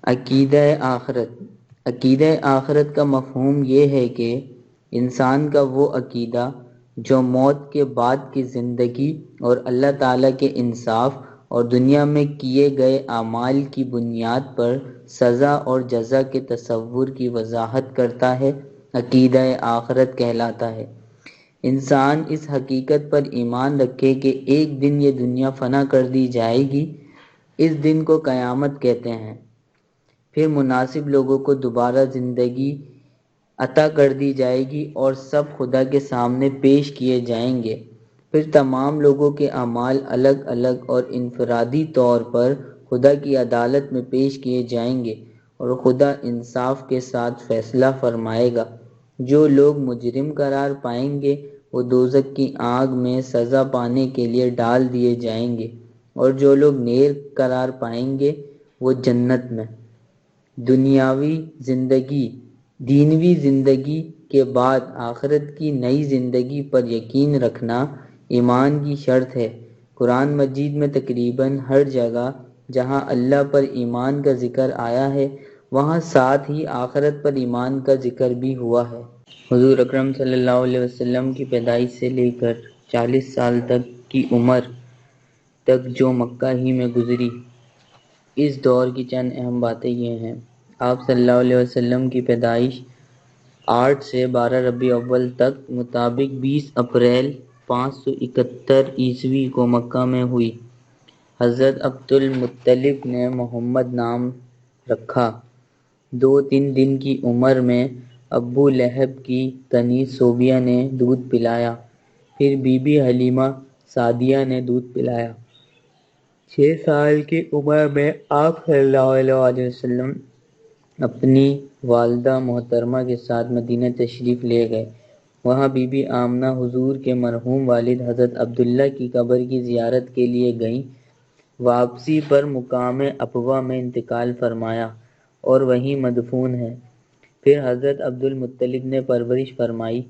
عقیدہ آخرت۔ عقیدہ آخرت کا مفہوم یہ ہے کہ انسان کا وہ عقیدہ جو موت کے بعد کی زندگی اور اللہ تعالیٰ کے انصاف اور دنیا میں کیے گئے اعمال کی بنیاد پر سزا اور جزا کے تصور کی وضاحت کرتا ہے، عقیدہ آخرت کہلاتا ہے۔ انسان اس حقیقت پر ایمان رکھے کہ ایک دن یہ دنیا فنا کر دی جائے گی، اس دن کو قیامت کہتے ہیں۔ پھر مناسب لوگوں کو دوبارہ زندگی عطا کر دی جائے گی اور سب خدا کے سامنے پیش کیے جائیں گے۔ پھر تمام لوگوں کے اعمال الگ الگ اور انفرادی طور پر خدا کی عدالت میں پیش کیے جائیں گے اور خدا انصاف کے ساتھ فیصلہ فرمائے گا۔ جو لوگ مجرم قرار پائیں گے وہ دوزخ کی آگ میں سزا پانے کے لیے ڈال دیے جائیں گے، اور جو لوگ نیک قرار پائیں گے وہ جنت میں۔ دینوی زندگی کے بعد آخرت کی نئی زندگی پر یقین رکھنا ایمان کی شرط ہے۔ قرآن مجید میں تقریباً ہر جگہ جہاں اللہ پر ایمان کا ذکر آیا ہے وہاں ساتھ ہی آخرت پر ایمان کا ذکر بھی ہوا ہے۔ حضور اکرم صلی اللہ علیہ وسلم کی پیدائش سے لے کر 40 سال تک کی عمر تک جو مکہ ہی میں گزری، اس دور کی چند اہم باتیں یہ ہیں۔ آپ صلی اللہ علیہ وسلم کی پیدائش 8 سے 12 ربیع الاول تک مطابق 20 اپریل 571 عیسوی کو مکہ میں ہوئی۔ حضرت عبد المطلب نے محمد نام رکھا۔ 2-3 دن کی عمر میں ابو لہب کی کنیز صوبیہ نے دودھ پلایا، پھر بی بی حلیمہ سعدیہ نے دودھ پلایا۔ 6 سال کی عمر میں آپ صلی اللہ علیہ وسلم اپنی والدہ محترمہ کے ساتھ مدینہ تشریف لے گئے۔ وہاں بی بی آمنہ حضور کے مرحوم والد حضرت عبداللہ کی قبر کی زیارت کے لیے گئیں۔ واپسی پر مقام ابوا میں انتقال فرمایا اور وہیں مدفون ہیں۔ پھر حضرت عبد المطلب نے پرورش فرمائی۔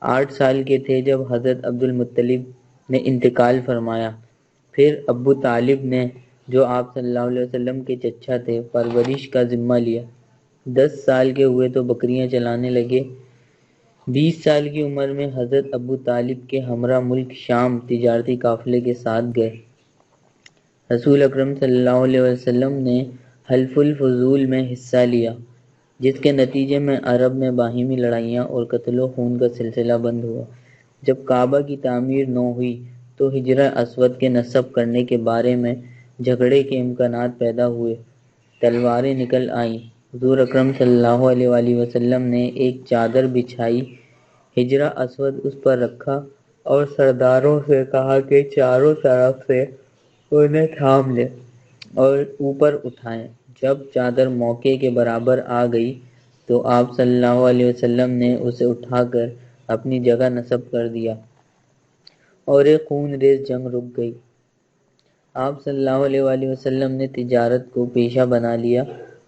8 سال کے تھے جب حضرت عبد المطلب نے انتقال فرمایا۔ پھر ابو طالب نے، جو آپ صلی اللہ علیہ وسلم کے چچا تھے، پرورش کا ذمہ لیا۔ 10 سال کے ہوئے تو بکریاں چلانے لگے۔ 20 سال کی عمر میں حضرت ابو طالب کے ہمراہ ملک شام تجارتی قافلے کے ساتھ گئے۔ رسول اکرم صلی اللہ علیہ وسلم نے حلف الفضول میں حصہ لیا، جس کے نتیجے میں عرب میں باہمی لڑائیاں اور قتل و خون کا سلسلہ بند ہوا۔ جب کعبہ کی تعمیر نو ہوئی تو حجر اسود کے نصب کرنے کے بارے میں جھگڑے کے امکانات پیدا ہوئے۔ تلواریں نکل آئیں۔ حضور اکرم صلی اللہ علیہ وآلہ وسلم نے ایک چادر بچھائی، حجر اسود اس پر رکھا اور سرداروں سے کہا کہ چاروں طرف سے انہیں تھام لیں اور اوپر اٹھائیں۔ جب چادر موقع کے برابر آ گئی تو آپ صلی اللہ علیہ وسلم نے اسے اٹھا کر اپنی جگہ نصب کر دیا اور ایک خون ریز جنگ رک گئی۔ آپ صلی اللہ علیہ وآلہ وسلم نے تجارت کو پیشہ بنا لیا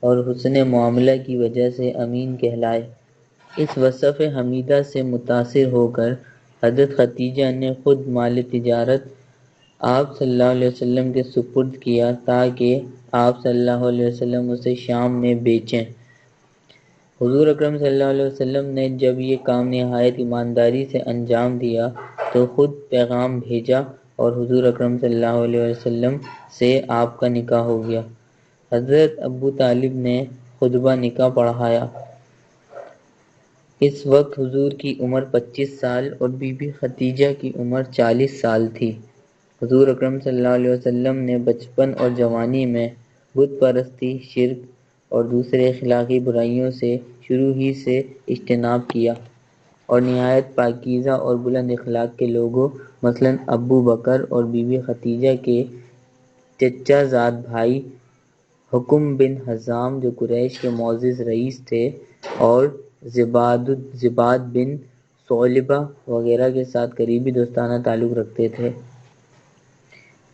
اور حسن معاملہ کی وجہ سے امین کہلائے۔ اس وصف حمیدہ سے متاثر ہو کر حضرت خدیجہ نے خود مال تجارت آپ صلی اللہ علیہ وسلم کے سپرد کیا تاکہ آپ صلی اللہ علیہ وسلم اسے شام میں بیچیں۔ حضور اکرم صلی اللہ علیہ وسلم نے جب یہ کام نہایت ایمانداری سے انجام دیا تو خود پیغام بھیجا اور حضور اکرم صلی اللہ علیہ وسلم سے آپ کا نکاح ہو گیا۔ حضرت ابو طالب نے خطبہ نکاح پڑھایا۔ اس وقت حضور کی عمر 25 سال اور بی بی خدیجہ کی عمر 40 سال تھی۔ حضور اکرم صلی اللہ علیہ وسلم نے بچپن اور جوانی میں بت پرستی، شرک اور دوسرے اخلاقی برائیوں سے شروع ہی سے اجتناب کیا اور نہایت پاکیزہ اور بلند اخلاق کے لوگوں مثلاً ابو بکر اور بی بی خدیجہ کے چچا زاد بھائی حکم بن حزام جو قریش کے معزز رئیس تھے اور زباد بن ثعلبہ وغیرہ کے ساتھ قریبی دوستانہ تعلق رکھتے تھے۔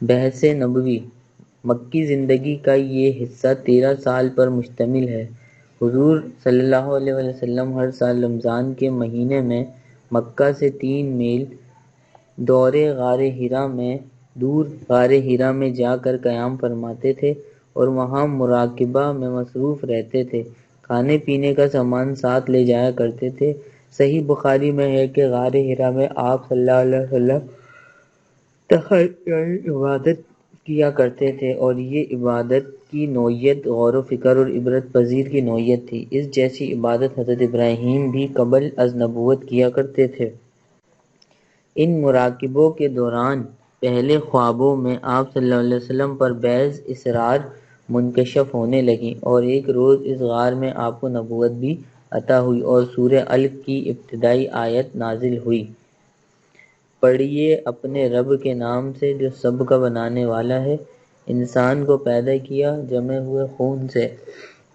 بحث نبوی مکی زندگی کا یہ حصہ 13 سال پر مشتمل ہے۔ حضور صلی اللہ علیہ وسلم ہر سال رمضان کے مہینے میں مکہ سے 3 میل دور غار حرا میں جا کر قیام فرماتے تھے اور وہاں مراقبہ میں مصروف رہتے تھے۔ کھانے پینے کا سامان ساتھ لے جایا کرتے تھے۔ صحیح بخاری میں ہے کہ غار حرا میں آپ صلی اللہ علیہ وسلم تنہائی عبادت کیا کرتے تھے، اور یہ عبادت کی نوعیت غور و فکر اور عبرت پذیر کی نوعیت تھی۔ اس جیسی عبادت حضرت ابراہیم بھی قبل از نبوت کیا کرتے تھے۔ ان مراقبوں کے دوران پہلے خوابوں میں آپ صلی اللہ علیہ وسلم پر بعض اسرار منکشف ہونے لگیں، اور ایک روز اس غار میں آپ کو نبوت بھی عطا ہوئی اور سورہ علق کی ابتدائی آیت نازل ہوئی۔ پڑھیے اپنے رب کے نام سے جو سب کا بنانے والا ہے، انسان کو پیدا کیا جمے ہوئے خون سے۔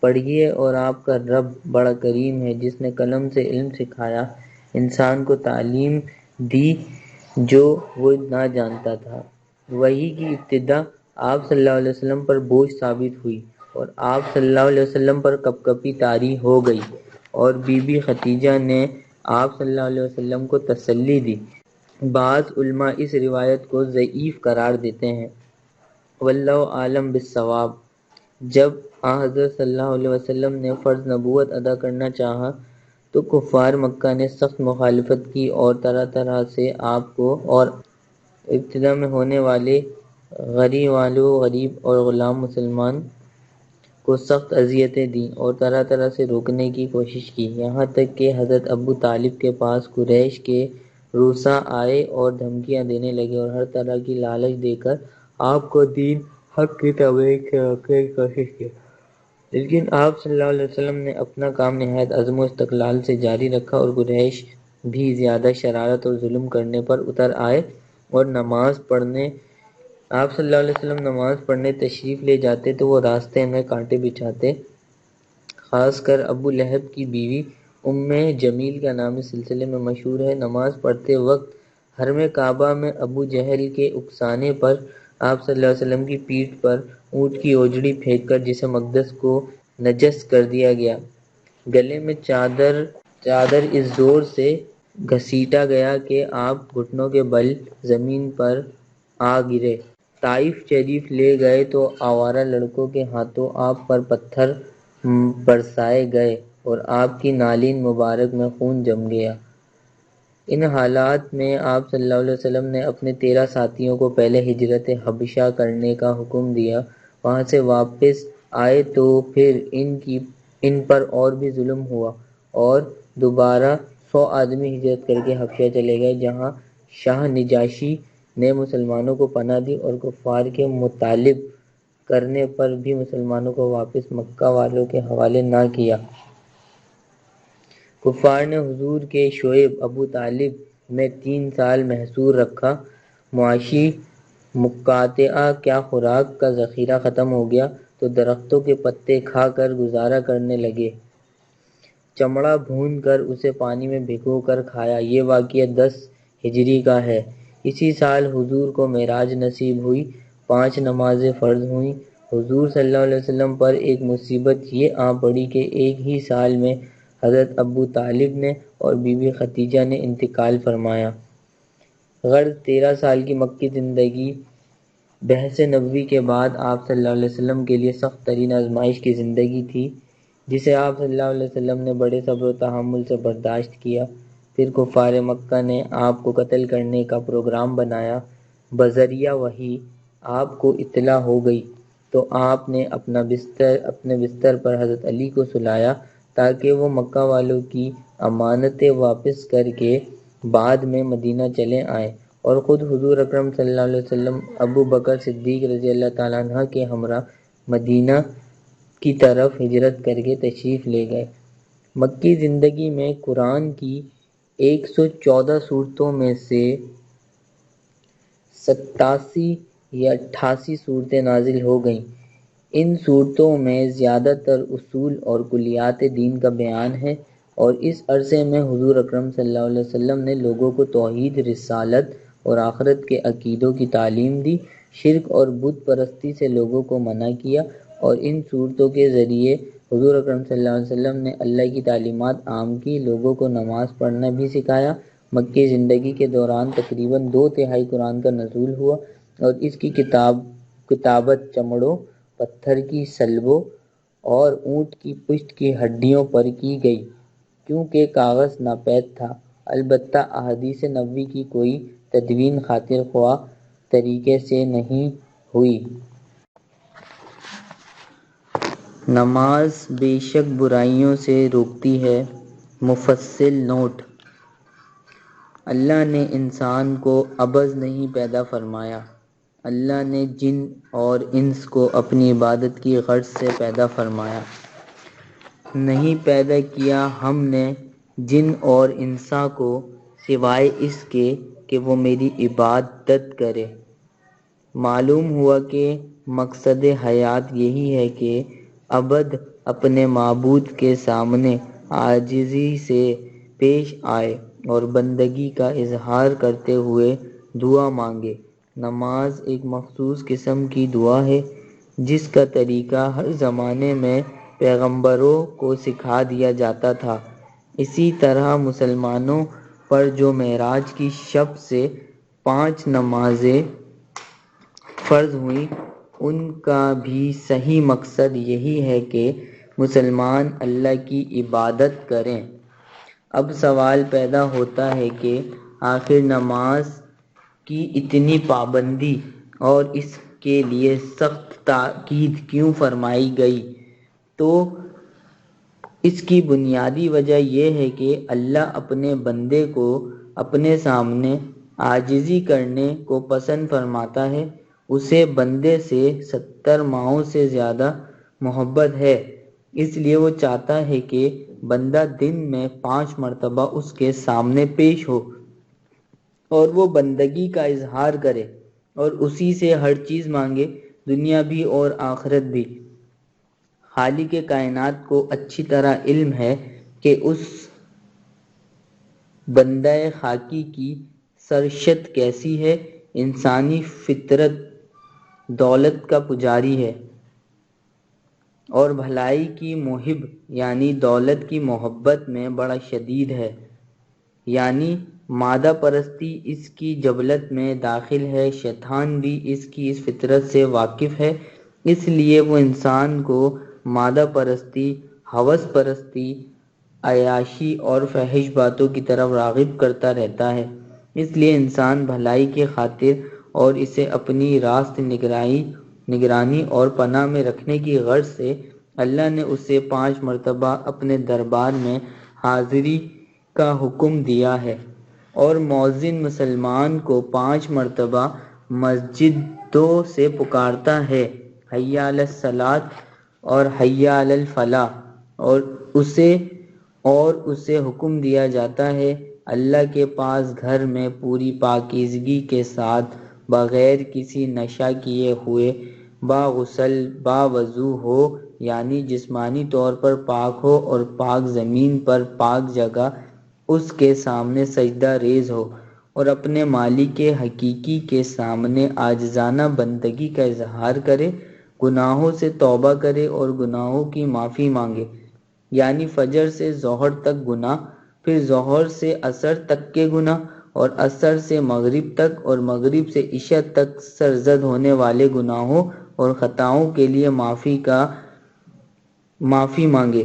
پڑھیے اور آپ کا رب بڑا کریم ہے جس نے قلم سے علم سکھایا، انسان کو تعلیم دی جو وہ نہ جانتا تھا۔ وحی کی ابتدا آپ صلی اللہ علیہ وسلم پر بوجھ ثابت ہوئی، اور آپ صلی اللہ علیہ وسلم پر کپکپی طاری ہو گئی، اور بی بی خدیجہ نے آپ صلی اللہ علیہ وسلم کو تسلی دی۔ بعض علماء اس روایت کو ضعیف قرار دیتے ہیں۔ واللہ عالم بالصواب۔ جب حضرت صلی اللہ علیہ وسلم نے فرض نبوت ادا کرنا چاہا تو کفار مکہ نے سخت مخالفت کی اور طرح طرح سے آپ کو اور ابتدا میں ہونے والے غریب اور غلام مسلمان کو سخت اذیتیں دیں اور طرح طرح سے روکنے کی کوشش کی، یہاں تک کہ حضرت ابو طالب کے پاس قریش کے رؤسا آئے اور دھمکیاں دینے لگے اور ہر طرح کی لالچ دے کر آپ کو دین حق کی تبلیغ سے روکنے کی کوشش کی، لیکن آپ صلی اللہ علیہ وسلم نے اپنا کام نہایت عزم و استقلال سے جاری رکھا، اور قریش بھی زیادہ شرارت اور ظلم کرنے پر اتر آئے، اور آپ صلی اللہ علیہ وسلم نماز پڑھنے تشریف لے جاتے تو وہ راستے میں کانٹے بچھاتے۔ خاص کر ابو لہب کی بیوی ام جمیل کا نام اس سلسلے میں مشہور ہے۔ نماز پڑھتے وقت حرم کعبہ میں ابو جہل کے اکسانے پر آپ صلی اللہ علیہ وسلم کی پیٹھ پر اونٹ کی اوجڑی پھینک کر جسم اقدس کو نجس کر دیا گیا۔ گلے میں چادر اس زور سے گھسیٹا گیا کہ آپ گھٹنوں کے بل زمین پر آ گرے۔ طائف شریف لے گئے تو آوارہ لڑکوں کے ہاتھوں آپ پر پتھر برسائے گئے اور آپ کی نالین مبارک میں خون جم گیا۔ ان حالات میں آپ صلی اللہ علیہ وسلم نے اپنے 13 ساتھیوں کو پہلے ہجرت حبشہ کرنے کا حکم دیا۔ وہاں سے واپس آئے تو پھر ان پر اور بھی ظلم ہوا، اور دوبارہ 100 آدمی ہجرت کر کے حبشہ چلے گئے، جہاں شاہ نجاشی نے مسلمانوں کو پناہ دی، اور کفار کے مطالب کرنے پر بھی مسلمانوں کو واپس مکہ والوں کے حوالے نہ کیا۔ کفار نے حضور کے شعیب ابو طالب میں 3 سال محصور رکھا۔ معاشی مقاطعہ، کیا خوراک کا ذخیرہ ختم ہو گیا تو درختوں کے پتے کھا کر گزارا کرنے لگے، چمڑا بھون کر اسے پانی میں بھگو کر کھایا۔ یہ واقعہ 10 ہجری کا ہے۔ اسی سال حضور کو معراج نصیب ہوئی، 5 نمازیں فرض ہوئیں۔ حضور صلی اللہ علیہ وسلم پر ایک مصیبت یہ آ پڑی کہ ایک ہی سال میں حضرت ابو طالب نے اور بی بی خدیجہ نے انتقال فرمایا۔ غرض 13 سال کی مکی زندگی بعثت نبوی کے بعد آپ صلی اللہ علیہ وسلم کے لیے سخت ترین آزمائش کی زندگی تھی، جسے آپ صلی اللہ علیہ وسلم نے بڑے صبر و تحمل سے برداشت کیا۔ پھر کفار مکہ نے آپ کو قتل کرنے کا پروگرام بنایا۔ بذریعہ وحی آپ کو اطلاع ہو گئی تو آپ نے اپنے بستر پر حضرت علی کو سلایا تاکہ وہ مکہ والوں کی امانتیں واپس کر کے بعد میں مدینہ چلے آئیں، اور خود حضور اکرم صلی اللہ علیہ وسلم ابو بکر صدیق رضی اللہ تعالیٰ عنہ کے ہمراہ مدینہ کی طرف ہجرت کر کے تشریف لے گئے۔ مکی زندگی میں قرآن کی 114 صورتوں میں سے 87 یا 88 صورتیں نازل ہو گئیں۔ ان صورتوں میں زیادہ تر اصول اور کلیات دین کا بیان ہے، اور اس عرصے میں حضور اکرم صلی اللہ علیہ وسلم نے لوگوں کو توحید، رسالت اور آخرت کے عقیدوں کی تعلیم دی، شرک اور بت پرستی سے لوگوں کو منع کیا، اور ان صورتوں کے ذریعے حضور اکرم صلی اللہ علیہ وسلم نے اللہ کی تعلیمات عام کی، لوگوں کو نماز پڑھنا بھی سکھایا۔ مکی زندگی کے دوران تقریباً 2/3 قرآن کا نزول ہوا، اور اس کی کتابت چمڑوں پتھر کی سلبوں اور اونٹ کی پشت کی ہڈیوں پر کی گئی، کیونکہ کاغذ ناپید تھا۔ البتہ احادیث نبوی کی کوئی تدوین خاطر خواہ طریقے سے نہیں ہوئی۔ نماز بے شک برائیوں سے روکتی ہے۔ مفصل نوٹ: اللہ نے انسان کو عبث نہیں پیدا فرمایا، اللہ نے جن اور انس کو اپنی عبادت کی غرض سے پیدا فرمایا۔ نہیں پیدا کیا ہم نے جن اور انساں کو سوائے اس کے کہ وہ میری عبادت کرے۔ معلوم ہوا کہ مقصد حیات یہی ہے کہ عبد اپنے معبود کے سامنے عاجزی سے پیش آئے اور بندگی کا اظہار کرتے ہوئے دعا مانگے۔ نماز ایک مخصوص قسم کی دعا ہے جس کا طریقہ ہر زمانے میں پیغمبروں کو سکھا دیا جاتا تھا۔ اسی طرح مسلمانوں پر جو معراج کی شب سے 5 نمازیں فرض ہوئیں، ان کا بھی صحیح مقصد یہی ہے کہ مسلمان اللہ کی عبادت کریں۔ اب سوال پیدا ہوتا ہے کہ آخر نماز کی اتنی پابندی اور اس کے لیے سخت تاکید کیوں فرمائی گئی؟ تو اس کی بنیادی وجہ یہ ہے کہ اللہ اپنے بندے کو اپنے سامنے عاجزی کرنے کو پسند فرماتا ہے۔ اسے بندے سے 70 ماؤں سے زیادہ محبت ہے، اس لیے وہ چاہتا ہے کہ بندہ دن میں 5 مرتبہ اس کے سامنے پیش ہو اور وہ بندگی کا اظہار کرے اور اسی سے ہر چیز مانگے، دنیا بھی اور آخرت بھی۔ خالق کائنات کو اچھی طرح علم ہے کہ اس بندہ خاکی کی سرشت کیسی ہے۔ انسانی فطرت دولت کا پجاری ہے اور بھلائی کی محب، یعنی دولت کی محبت میں بڑا شدید ہے، یعنی مادہ پرستی اس کی جبلت میں داخل ہے۔ شیطان بھی اس کی اس فطرت سے واقف ہے، اس لیے وہ انسان کو مادہ پرستی، ہوس پرستی، عیاشی اور فحش باتوں کی طرف راغب کرتا رہتا ہے۔ اس لیے انسان بھلائی کی خاطر اور اسے اپنی راست نگرانی اور پناہ میں رکھنے کی غرض سے اللہ نے اسے 5 مرتبہ اپنے دربار میں حاضری کا حکم دیا ہے، اور مؤذن مسلمان کو 5 مرتبہ مسجدوں سے پکارتا ہے، حی علی الصلاۃ اور حی علی الفلاح، اور اسے حکم دیا جاتا ہے اللہ کے پاس گھر میں پوری پاکیزگی کے ساتھ بغیر کسی نشہ کیے ہوئے باغسل باوضو ہو، یعنی جسمانی طور پر پاک ہو اور پاک زمین پر پاک جگہ اس کے سامنے سجدہ ریز ہو، اور اپنے مالک حقیقی کے سامنے عاجزانہ بندگی کا اظہار کرے، گناہوں سے توبہ کرے اور گناہوں کی معافی مانگے، یعنی فجر سے ظہر تک گناہ، پھر ظہر سے عصر تک کے گناہ، اور عصر سے مغرب تک اور مغرب سے عشاء تک سرزد ہونے والے گناہوں اور خطاؤں کے لیے معافی مانگے۔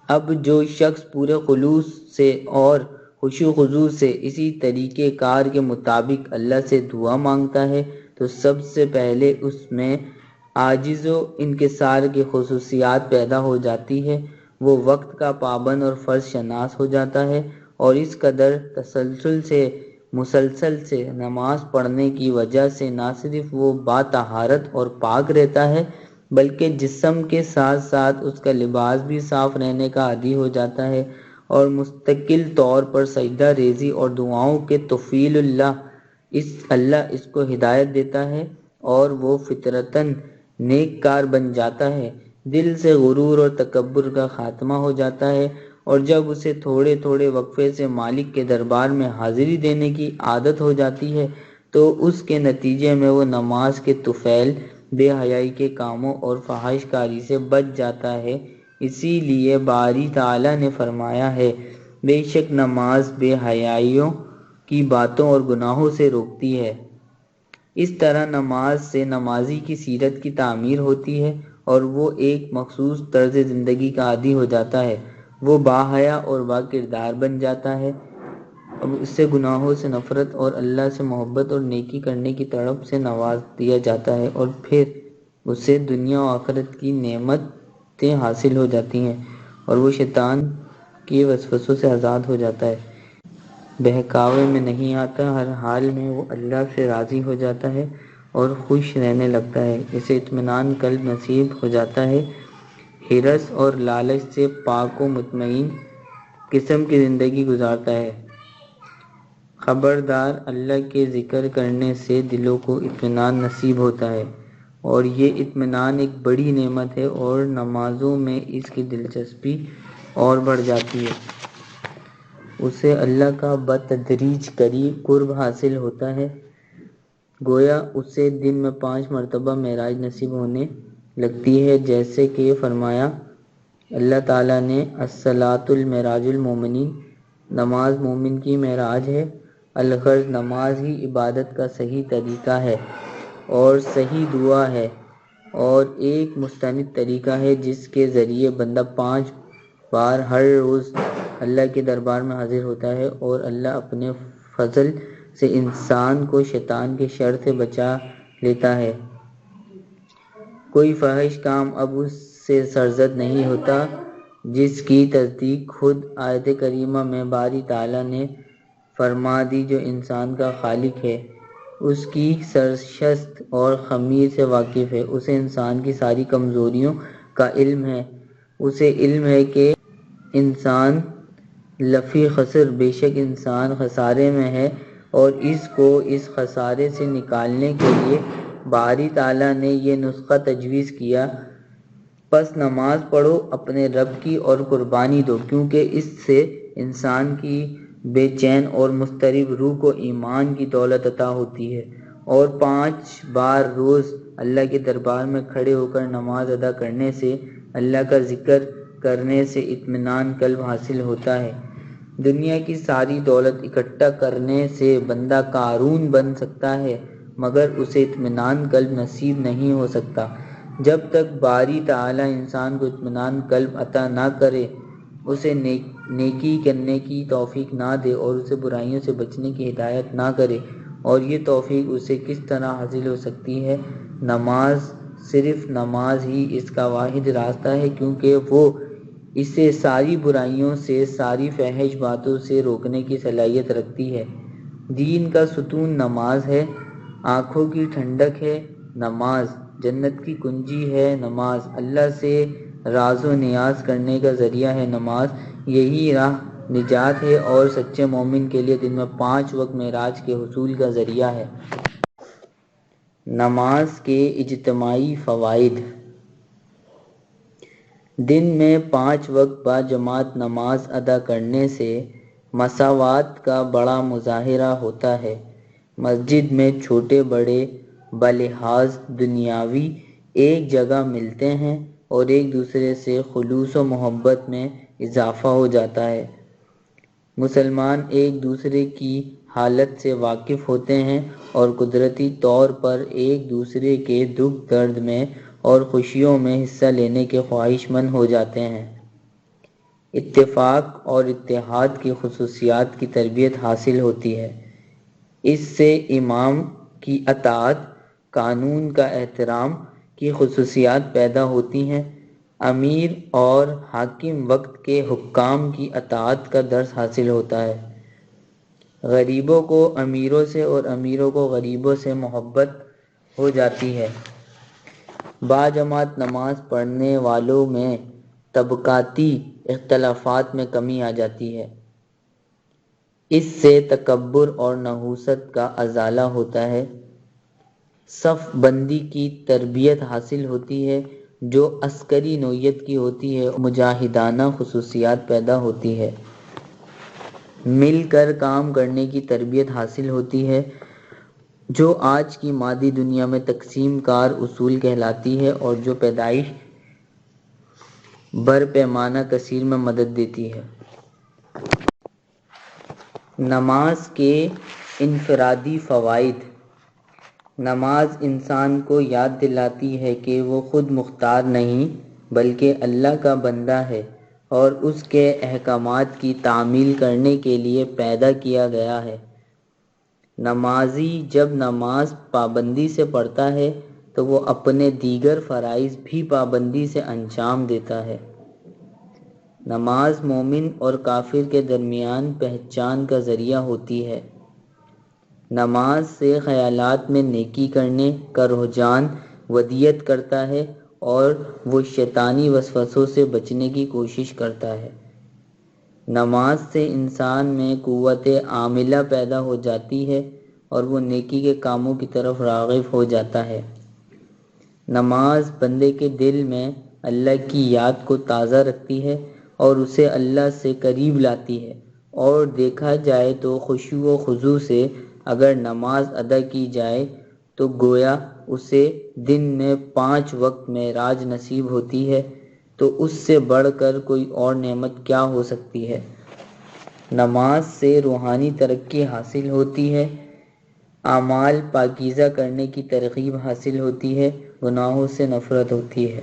اب جو شخص پورے خلوص سے اور خشوع و خضوع سے اسی طریقہ کار کے مطابق اللہ سے دعا مانگتا ہے تو سب سے پہلے اس میں عاجز و انکسار کی خصوصیات پیدا ہو جاتی ہے، وہ وقت کا پابند اور فرض شناس ہو جاتا ہے، اور اس قدر مسلسل سے نماز پڑھنے کی وجہ سے نہ صرف وہ باطہارت اور پاک رہتا ہے بلکہ جسم کے ساتھ ساتھ اس کا لباس بھی صاف رہنے کا عادی ہو جاتا ہے، اور مستقل طور پر سجدہ ریزی اور دعاؤں کے توفیل اللہ اس کو ہدایت دیتا ہے اور وہ فطرتاً نیک کار بن جاتا ہے۔ دل سے غرور اور تکبر کا خاتمہ ہو جاتا ہے، اور جب اسے تھوڑے تھوڑے وقفے سے مالک کے دربار میں حاضری دینے کی عادت ہو جاتی ہے تو اس کے نتیجے میں وہ نماز کے طفیل، بے حیائی کے کاموں اور فحش کاری سے بچ جاتا ہے۔ اسی لیے باری تعالیٰ نے فرمایا ہے، بے شک نماز بے حیائیوں کی باتوں اور گناہوں سے روکتی ہے۔ اس طرح نماز سے نمازی کی سیرت کی تعمیر ہوتی ہے اور وہ ایک مخصوص طرز زندگی کا عادی ہو جاتا ہے، وہ باحیا اور با کردار بن جاتا ہے، اب اس سے گناہوں سے نفرت اور اللہ سے محبت اور نیکی کرنے کی تڑپ سے نواز دیا جاتا ہے، اور پھر اسے دنیا و آخرت کی نعمتیں حاصل ہو جاتی ہیں اور وہ شیطان کے وسوسوں سے آزاد ہو جاتا ہے، بہکاوے میں نہیں آتا، ہر حال میں وہ اللہ سے راضی ہو جاتا ہے اور خوش رہنے لگتا ہے، اسے اطمینان قلب نصیب ہو جاتا ہے، ہرس اور لالچ سے پاک و مطمئن قسم کی زندگی گزارتا ہے۔ خبردار، اللہ کے ذکر کرنے سے دلوں کو اطمینان نصیب ہوتا ہے اور یہ اطمینان ایک بڑی نعمت ہے، اور نمازوں میں اس کی دلچسپی اور بڑھ جاتی ہے، اسے اللہ کا بتدریج قرب حاصل ہوتا ہے، گویا اسے دن میں 5 مرتبہ معراج نصیب ہونے لگتی ہے، جیسے کہ فرمایا اللہ تعالیٰ نے الصلاۃ المعراج المومنین، نماز مومن کی معراج ہے، الغرض نماز ہی عبادت کا صحیح طریقہ ہے اور صحیح دعا ہے اور ایک مستند طریقہ ہے جس کے ذریعے بندہ 5 بار ہر روز اللہ کے دربار میں حاضر ہوتا ہے اور اللہ اپنے فضل سے انسان کو شیطان کے شر سے بچا لیتا ہے، کوئی فاحش کام اب اس سے سرزد نہیں ہوتا، جس کی تصدیق خود آیت کریمہ میں باری تعالیٰ نے فرما دی، جو انسان کا خالق ہے، اس کی سرشت اور خمیر سے واقف ہے، اسے انسان کی ساری کمزوریوں کا علم ہے، اسے علم ہے کہ انسان لفی خسر، بے شک انسان خسارے میں ہے، اور اس کو اس خسارے سے نکالنے کے لیے باری تعالیٰ نے یہ نسخہ تجویز کیا، پس نماز پڑھو، اپنے رب کی اور قربانی دو، کیونکہ اس سے انسان کی بے چین اور مضطرب روح کو ایمان کی دولت عطا ہوتی ہے، اور 5 بار روز اللہ کے دربار میں کھڑے ہو کر نماز ادا کرنے سے، اللہ کا ذکر کرنے سے اطمینان قلب حاصل ہوتا ہے، دنیا کی ساری دولت اکٹھا کرنے سے بندہ قارون بن سکتا ہے مگر اسے اطمینان قلب نصیب نہیں ہو سکتا، جب تک باری تعالیٰ انسان کو اطمینان قلب عطا نہ کرے، اسے نیکی کرنے کی توفیق نہ دے اور اسے برائیوں سے بچنے کی ہدایت نہ کرے، اور یہ توفیق اسے کس طرح حاصل ہو سکتی ہے؟ نماز، صرف نماز ہی اس کا واحد راستہ ہے، کیونکہ وہ اسے ساری برائیوں سے، ساری فاحش باتوں سے روکنے کی صلاحیت رکھتی ہے، دین کا ستون نماز ہے، آنکھوں کی ٹھنڈک ہے نماز، جنت کی کنجی ہے نماز، اللہ سے راز و نیاز کرنے کا ذریعہ ہے نماز، یہی راہ نجات ہے اور سچے مومن کے لیے دن میں 5 وقت معراج کے حصول کا ذریعہ ہے۔ نماز کے اجتماعی فوائد۔ دن میں 5 وقت باجماعت نماز ادا کرنے سے مساوات کا بڑا مظاہرہ ہوتا ہے، مسجد میں چھوٹے بڑے بلحاظ دنیاوی ایک جگہ ملتے ہیں اور ایک دوسرے سے خلوص و محبت میں اضافہ ہو جاتا ہے، مسلمان ایک دوسرے کی حالت سے واقف ہوتے ہیں اور قدرتی طور پر ایک دوسرے کے دکھ درد میں اور خوشیوں میں حصہ لینے کے خواہش مند ہو جاتے ہیں، اتفاق اور اتحاد کی خصوصیات کی تربیت حاصل ہوتی ہے، اس سے امام کی اطاعت، قانون کا احترام کی خصوصیات پیدا ہوتی ہیں، امیر اور حاکم وقت کے حکام کی اطاعت کا درس حاصل ہوتا ہے، غریبوں کو امیروں سے اور امیروں کو غریبوں سے محبت ہو جاتی ہے، باجماعت نماز پڑھنے والوں میں طبقاتی اختلافات میں کمی آ جاتی ہے، اس سے تکبر اور نحوست کا ازالہ ہوتا ہے، صف بندی کی تربیت حاصل ہوتی ہے جو عسکری نوعیت کی ہوتی ہے، مجاہدانہ خصوصیات پیدا ہوتی ہے، مل کر کام کرنے کی تربیت حاصل ہوتی ہے جو آج کی مادی دنیا میں تقسیم کار اصول کہلاتی ہے اور جو پیدائش بر پیمانہ کثیر میں مدد دیتی ہے۔ نماز کے انفرادی فوائد۔ نماز انسان کو یاد دلاتی ہے کہ وہ خود مختار نہیں بلکہ اللہ کا بندہ ہے اور اس کے احکامات کی تعمیل کرنے کے لیے پیدا کیا گیا ہے۔ نمازی جب نماز پابندی سے پڑھتا ہے تو وہ اپنے دیگر فرائض بھی پابندی سے انجام دیتا ہے۔ نماز مومن اور کافر کے درمیان پہچان کا ذریعہ ہوتی ہے۔ نماز سے خیالات میں نیکی کرنے کا رجحان ودیت کرتا ہے اور وہ شیطانی وسوسوں سے بچنے کی کوشش کرتا ہے۔ نماز سے انسان میں قوت عاملہ پیدا ہو جاتی ہے اور وہ نیکی کے کاموں کی طرف راغب ہو جاتا ہے۔ نماز بندے کے دل میں اللہ کی یاد کو تازہ رکھتی ہے اور اسے اللہ سے قریب لاتی ہے، اور دیکھا جائے تو خشوع و خضوع سے اگر نماز ادا کی جائے تو گویا اسے دن میں 5 وقت معراج نصیب ہوتی ہے، تو اس سے بڑھ کر کوئی اور نعمت کیا ہو سکتی ہے۔ نماز سے روحانی ترقی حاصل ہوتی ہے، اعمال پاکیزہ کرنے کی ترغیب حاصل ہوتی ہے، گناہوں سے نفرت ہوتی ہے۔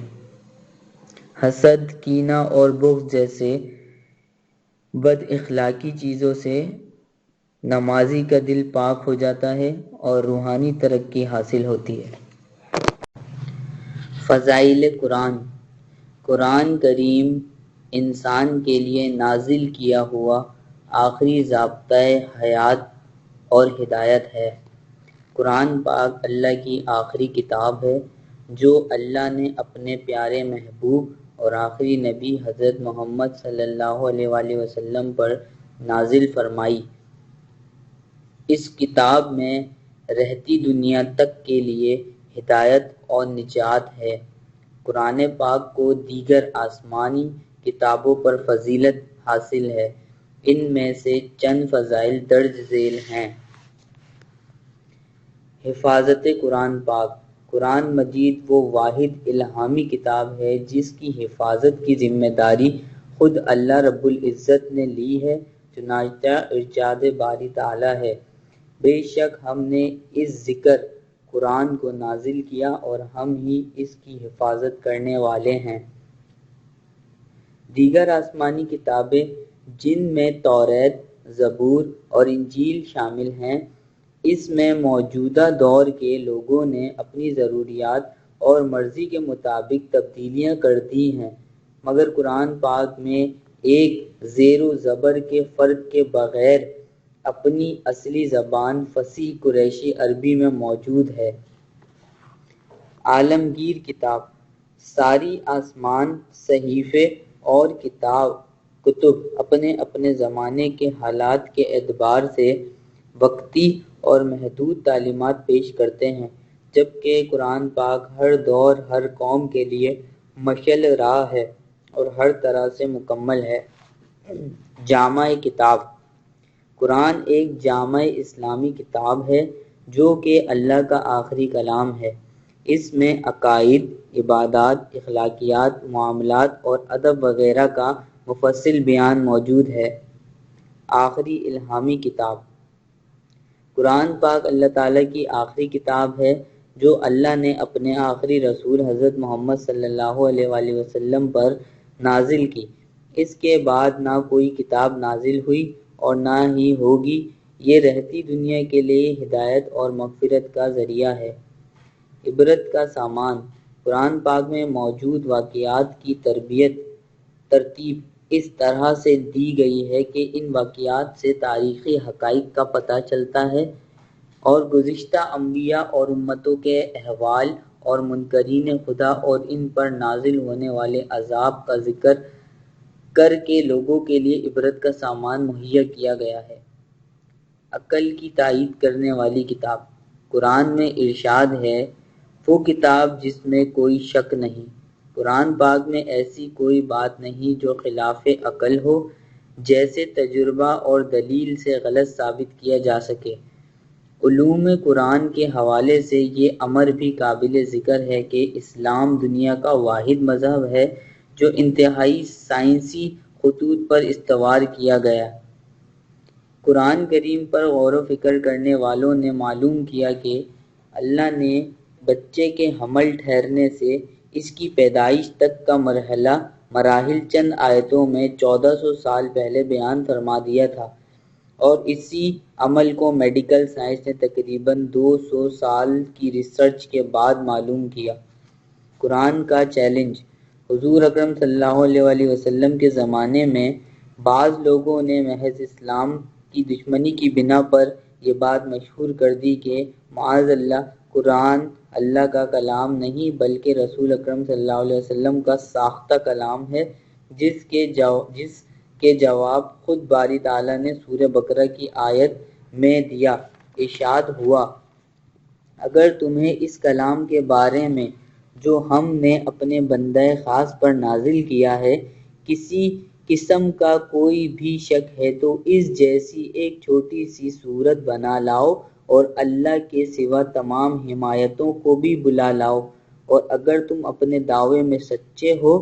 حسد، کینہ اور بغض جیسے بد اخلاقی چیزوں سے نمازی کا دل پاک ہو جاتا ہے اور روحانی ترقی حاصل ہوتی ہے۔ فضائل قرآن۔ قرآن کریم انسان کے لیے نازل کیا ہوا آخری ضابطۂ حیات اور ہدایت ہے۔ قرآن پاک اللہ کی آخری کتاب ہے جو اللہ نے اپنے پیارے محبوب اور آخری نبی حضرت محمد صلی اللہ علیہ وآلہ وسلم پر نازل فرمائی۔ اس کتاب میں رہتی دنیا تک کے لیے ہدایت اور نجات ہے۔ قرآن پاک کو دیگر آسمانی کتابوں پر فضیلت حاصل ہے۔ ان میں سے چند فضائل درج ذیل ہیں۔ حفاظت قرآن پاک۔ قرآن مجید وہ واحد الہامی کتاب ہے جس کی حفاظت کی ذمہ داری خود اللہ رب العزت نے لی ہے۔ چنانچہ ارشاد باری تعالیٰ ہے، بے شک ہم نے اس ذکر قرآن کو نازل کیا اور ہم ہی اس کی حفاظت کرنے والے ہیں۔ دیگر آسمانی کتابیں جن میں توریت، زبور اور انجیل شامل ہیں، اس میں موجودہ دور کے لوگوں نے اپنی ضروریات اور مرضی کے مطابق تبدیلیاں کر دی ہیں، مگر قرآن پاک میں ایک زیر و زبر کے فرق کے بغیر اپنی اصلی زبان فصیح قریشی عربی میں موجود ہے۔ عالمگیر کتاب۔ ساری آسمان، صحیفے اور کتب اپنے اپنے زمانے کے حالات کے اعتبار سے وقتی اور محدود تعلیمات پیش کرتے ہیں، جبکہ قرآن پاک ہر دور ہر قوم کے لیے مشعل راہ ہے اور ہر طرح سے مکمل ہے۔ جامع کتاب۔ قرآن ایک جامع اسلامی کتاب ہے جو کہ اللہ کا آخری کلام ہے۔ اس میں عقائد، عبادات، اخلاقیات، معاملات اور ادب وغیرہ کا مفصل بیان موجود ہے۔ آخری الہامی کتاب۔ قرآن پاک اللہ تعالیٰ کی آخری کتاب ہے جو اللہ نے اپنے آخری رسول حضرت محمد صلی اللہ علیہ وآلہ وسلم پر نازل کی۔ اس کے بعد نہ کوئی کتاب نازل ہوئی اور نہ ہی ہوگی۔ یہ رہتی دنیا کے لیے ہدایت اور مغفرت کا ذریعہ ہے۔ عبرت کا سامان۔ قرآن پاک میں موجود واقعات کی ترتیب اس طرح سے دی گئی ہے کہ ان واقعات سے تاریخی حقائق کا پتہ چلتا ہے اور گزشتہ انبیاء اور امتوں کے احوال اور منکرین خدا اور ان پر نازل ہونے والے عذاب کا ذکر کر کے لوگوں کے لیے عبرت کا سامان مہیا کیا گیا ہے۔ عقل کی تائید کرنے والی کتاب۔ قرآن میں ارشاد ہے، وہ کتاب جس میں کوئی شک نہیں۔ قرآن پاک میں ایسی کوئی بات نہیں جو خلاف عقل ہو، جیسے تجربہ اور دلیل سے غلط ثابت کیا جا سکے۔ علوم قرآن کے حوالے سے یہ امر بھی قابل ذکر ہے کہ اسلام دنیا کا واحد مذہب ہے جو انتہائی سائنسی خطوط پر استوار کیا گیا۔ قرآن کریم پر غور و فکر کرنے والوں نے معلوم کیا کہ اللہ نے بچے کے حمل ٹھہرنے سے اس کی پیدائش تک کا مراحل چند آیتوں میں 1400 سال پہلے بیان فرما دیا تھا، اور اسی عمل کو میڈیکل سائنس نے تقریباً 200 سال کی ریسرچ کے بعد معلوم کیا۔ قرآن کا چیلنج۔ حضور اکرم صلی اللہ علیہ وسلم کے زمانے میں بعض لوگوں نے محض اسلام کی دشمنی کی بنا پر یہ بات مشہور کر دی کہ معاذ اللہ، قرآن اللہ کا کلام نہیں بلکہ رسول اکرم صلی اللہ علیہ وسلم کا ساختہ کلام ہے، جس کے جواب خود باری تعالیٰ نے سورہ بقرہ کی آیت میں دیا۔ ارشاد ہوا، اگر تمہیں اس کلام کے بارے میں جو ہم نے اپنے بندہ خاص پر نازل کیا ہے کسی قسم کا کوئی بھی شک ہے تو اس جیسی ایک چھوٹی سی صورت بنا لاؤ اور اللہ کے سوا تمام حمایتوں کو بھی بلا لاؤ، اور اگر تم اپنے دعوے میں سچے ہو،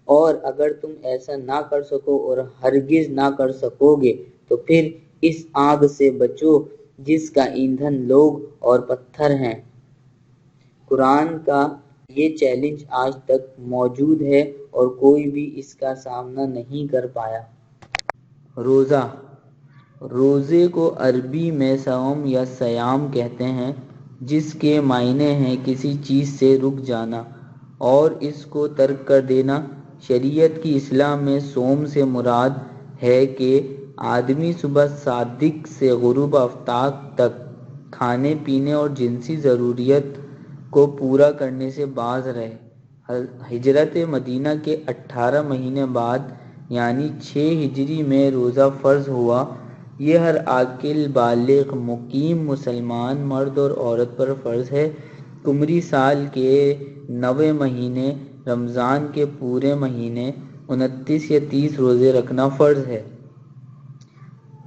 اور اگر تم ایسا نہ کر سکو اور ہرگز نہ کر سکو گے تو پھر اس آگ سے بچو جس کا ایندھن لوگ اور پتھر ہیں۔ قرآن کا یہ چیلنج آج تک موجود ہے اور کوئی بھی اس کا سامنا نہیں کر پایا۔ روزہ۔ روزے کو عربی میں صوم یا صیام کہتے ہیں، جس کے معنی ہیں کسی چیز سے رک جانا اور اس کو ترک کر دینا۔ شریعت کی اصطلاح میں صوم سے مراد ہے کہ آدمی صبح صادق سے غروب آفتاب تک کھانے پینے اور جنسی ضروریات کو پورا کرنے سے باز رہے۔ ہجرت مدینہ کے 18 مہینے بعد یعنی 6 ہجری میں روزہ فرض ہوا۔ یہ ہر عاقل بالغ مقیم مسلمان مرد اور عورت پر فرض ہے۔ قمری سال کے 9 مہینے رمضان کے پورے مہینے 29 یا 30 روزے رکھنا فرض ہے۔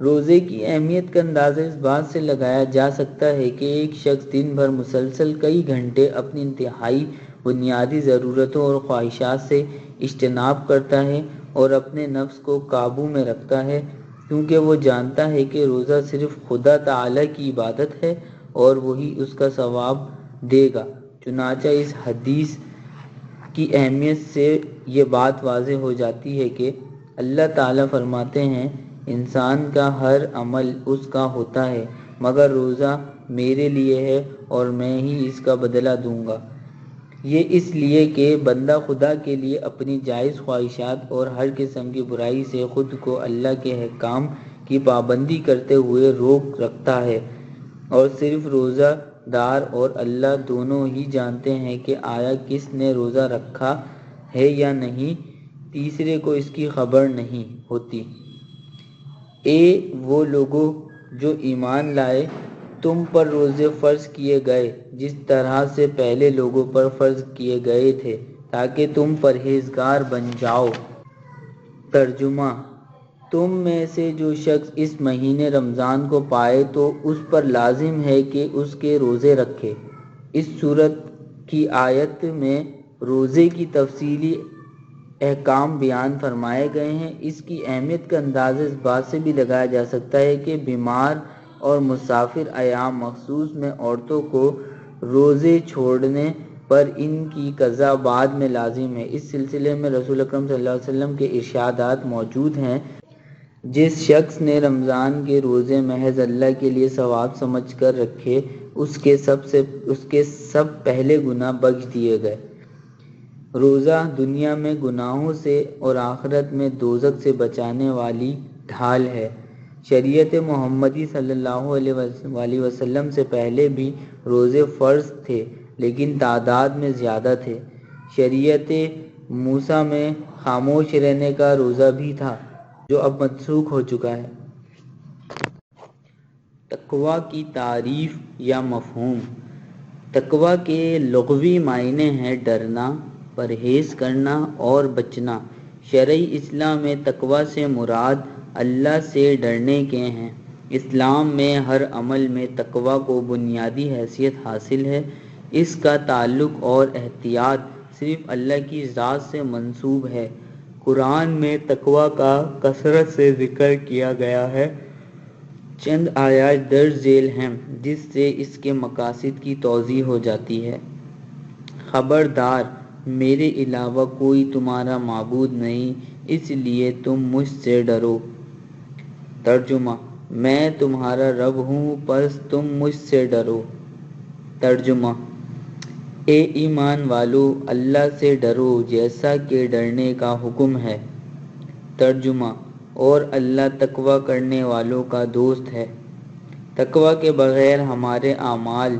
روزے کی اہمیت کا اندازہ اس بات سے لگایا جا سکتا ہے کہ ایک شخص دن بھر مسلسل کئی گھنٹے اپنی انتہائی بنیادی ضرورتوں اور خواہشات سے اجتناب کرتا ہے اور اپنے نفس کو قابو میں رکھتا ہے، کیونکہ وہ جانتا ہے کہ روزہ صرف خدا تعالیٰ کی عبادت ہے اور وہی اس کا ثواب دے گا۔ چنانچہ اس حدیث کی اہمیت سے یہ بات واضح ہو جاتی ہے کہ اللہ تعالیٰ فرماتے ہیں، انسان کا ہر عمل اس کا ہوتا ہے مگر روزہ میرے لیے ہے اور میں ہی اس کا بدلہ دوں گا۔ یہ اس لیے کہ بندہ خدا کے لیے اپنی جائز خواہشات اور ہر قسم کی برائی سے خود کو اللہ کے احکام کی پابندی کرتے ہوئے روک رکھتا ہے، اور صرف روزہ دار اور اللہ دونوں ہی جانتے ہیں کہ آیا کس نے روزہ رکھا ہے یا نہیں، تیسرے کو اس کی خبر نہیں ہوتی۔ اے وہ لوگو جو ایمان لائے، تم پر روزے فرض کیے گئے جس طرح سے پہلے لوگوں پر فرض کیے گئے تھے تاکہ تم پرہیزگار بن جاؤ۔ ترجمہ: تم میں سے جو شخص اس مہینے رمضان کو پائے تو اس پر لازم ہے کہ اس کے روزے رکھے۔ اس سورت کی آیت میں روزے کی تفصیلی احکام بیان فرمائے گئے ہیں۔ اس کی اہمیت کا اندازہ اس بات سے بھی لگایا جا سکتا ہے کہ بیمار اور مسافر ایام مخصوص میں عورتوں کو روزے چھوڑنے پر ان کی قضا بعد میں لازم ہے۔ اس سلسلے میں رسول اکرم صلی اللہ علیہ وسلم کے ارشادات موجود ہیں، جس شخص نے رمضان کے روزے محض اللہ کے لیے ثواب سمجھ کر رکھے اس کے سب پہلے گناہ بخش دیے گئے۔ روزہ دنیا میں گناہوں سے اور آخرت میں دوزخ سے بچانے والی ڈھال ہے۔ شریعت محمدی صلی اللہ علیہ وسلم سے پہلے بھی روزے فرض تھے لیکن تعداد میں زیادہ تھے۔ شریعت موسیٰ میں خاموش رہنے کا روزہ بھی تھا جو اب منسوخ ہو چکا ہے۔ تقویٰ کی تعریف یا مفہوم۔ تقویٰ کے لغوی معنی ہیں ڈرنا، پرہیز کرنا اور بچنا۔ شرعی اصطلاح میں تقویٰ سے مراد اللہ سے ڈرنے کے ہیں۔ اسلام میں ہر عمل میں تقویٰ کو بنیادی حیثیت حاصل ہے۔ اس کا تعلق اور احتیاط صرف اللہ کی ذات سے منسوب ہے۔ قرآن میں تقویٰ کا کثرت سے ذکر کیا گیا ہے، چند آیات درج ذیل ہیں جس سے اس کے مقاصد کی توضیح ہو جاتی ہے۔ خبردار، میرے علاوہ کوئی تمہارا معبود نہیں، اس لیے تم مجھ سے ڈرو۔ ترجمہ: میں تمہارا رب ہوں، پس تم مجھ سے ڈرو۔ ترجمہ: اے ایمان والو، اللہ سے ڈرو جیسا کہ ڈرنے کا حکم ہے۔ ترجمہ: اور اللہ تقوی کرنے والوں کا دوست ہے۔ تقوی کے بغیر ہمارے اعمال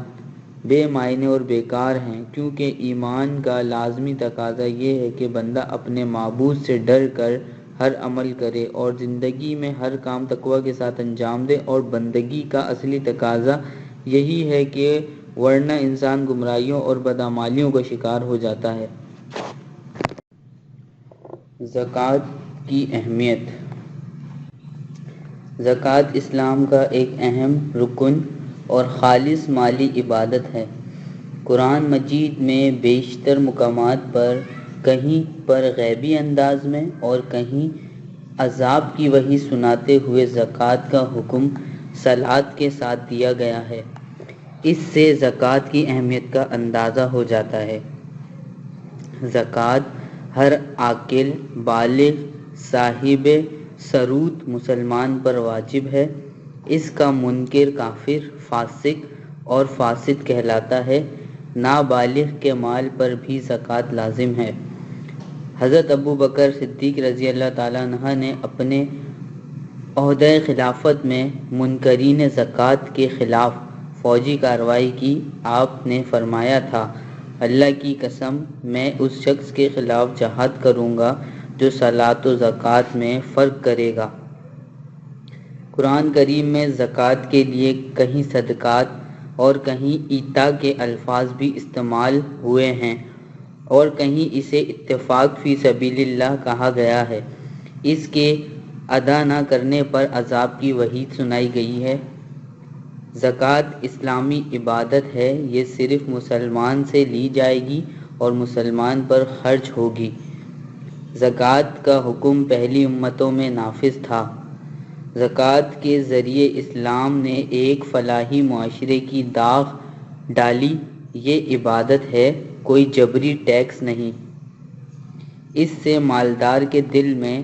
بے معنی اور بیکار ہیں، کیونکہ ایمان کا لازمی تقاضا یہ ہے کہ بندہ اپنے معبود سے ڈر کر ہر عمل کرے اور زندگی میں ہر کام تقوی کے ساتھ انجام دے، اور بندگی کا اصلی تقاضا یہی ہے کہ ورنہ انسان گمراہیوں اور بدعمالیوں کا شکار ہو جاتا ہے۔ زکوٰۃ کی اہمیت۔ زکوٰۃ اسلام کا ایک اہم رکن اور خالص مالی عبادت ہے۔ قرآن مجید میں بیشتر مقامات پر کہیں پر غیبی انداز میں اور کہیں عذاب کی وحی سناتے ہوئے زکوٰۃ کا حکم صلاۃ کے ساتھ دیا گیا ہے۔ اس سے زکوٰۃ کی اہمیت کا اندازہ ہو جاتا ہے۔ زکوٰۃ ہر عاقل، بالغ، صاحب ثروت مسلمان پر واجب ہے۔ اس کا منکر کافر، فاسق اور فاسد کہلاتا ہے۔ نابالغ کے مال پر بھی زکوٰۃ لازم ہے۔ حضرت ابوبکر صدیق رضی اللہ تعالیٰ عنہ نے اپنے عہدۂ خلافت میں منکرین زکوٰۃ کے خلاف فوجی کارروائی کی۔ آپ نے فرمایا تھا، اللہ کی قسم، میں اس شخص کے خلاف جہاد کروں گا جو صلاۃ و زکوٰۃ میں فرق کرے گا۔ قرآن کریم میں زکوٰۃ کے لیے کہیں صدقات اور کہیں ایتاء کے الفاظ بھی استعمال ہوئے ہیں اور کہیں اسے اتفاق فی سبیل اللہ کہا گیا ہے۔ اس کے ادا نہ کرنے پر عذاب کی وعید سنائی گئی ہے۔ زکوٰۃ اسلامی عبادت ہے، یہ صرف مسلمان سے لی جائے گی اور مسلمان پر خرچ ہوگی۔ زکوٰۃ کا حکم پہلی امتوں میں نافذ تھا۔ زکوٰۃ کے ذریعے اسلام نے ایک فلاحی معاشرے کی داغ ڈالی۔ یہ عبادت ہے، کوئی جبری ٹیکس نہیں۔ اس سے مالدار کے دل میں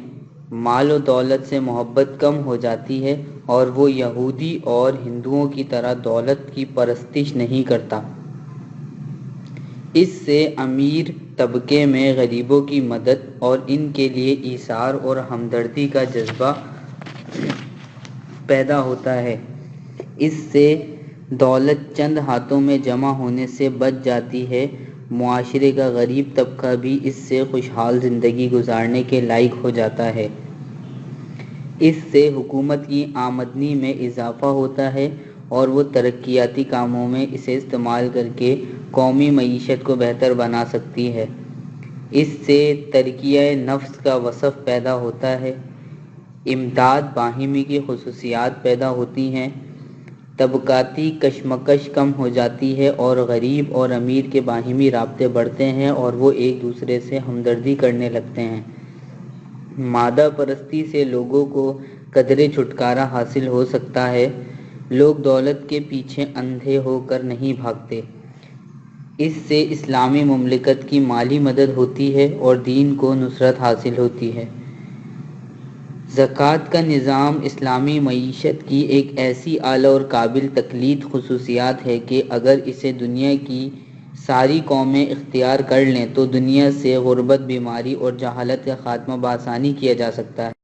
مال و دولت سے محبت کم ہو جاتی ہے اور وہ یہودی اور ہندوؤں کی طرح دولت کی پرستش نہیں کرتا۔ اس سے امیر طبقے میں غریبوں کی مدد اور ان کے لیے ایثار اور ہمدردی کا جذبہ پیدا ہوتا ہے۔ اس سے دولت چند ہاتھوں میں جمع ہونے سے بچ جاتی ہے۔ معاشرے کا غریب طبقہ بھی اس سے خوشحال زندگی گزارنے کے لائق ہو جاتا ہے۔ اس سے حکومت کی آمدنی میں اضافہ ہوتا ہے اور وہ ترقیاتی کاموں میں اسے استعمال کر کے قومی معیشت کو بہتر بنا سکتی ہے۔ اس سے تزکیہ نفس کا وصف پیدا ہوتا ہے، امداد باہمی کی خصوصیات پیدا ہوتی ہیں، طبقاتی کشمکش کم ہو جاتی ہے اور غریب اور امیر کے باہمی رابطے بڑھتے ہیں اور وہ ایک دوسرے سے ہمدردی کرنے لگتے ہیں۔ مادہ پرستی سے لوگوں کو قدرے چھٹکارا حاصل ہو سکتا ہے۔ لوگ دولت کے پیچھے اندھے ہو کر نہیں بھاگتے۔ اس سے اسلامی مملکت کی مالی مدد ہوتی ہے اور دین کو نصرت حاصل ہوتی ہے۔ زکوٰۃ کا نظام اسلامی معیشت کی ایک ایسی اعلیٰ اور قابل تقلید خصوصیات ہے کہ اگر اسے دنیا کی ساری قومیں اختیار کر لیں تو دنیا سے غربت، بیماری اور جہالت کا خاتمہ بآسانی کیا جا سکتا ہے۔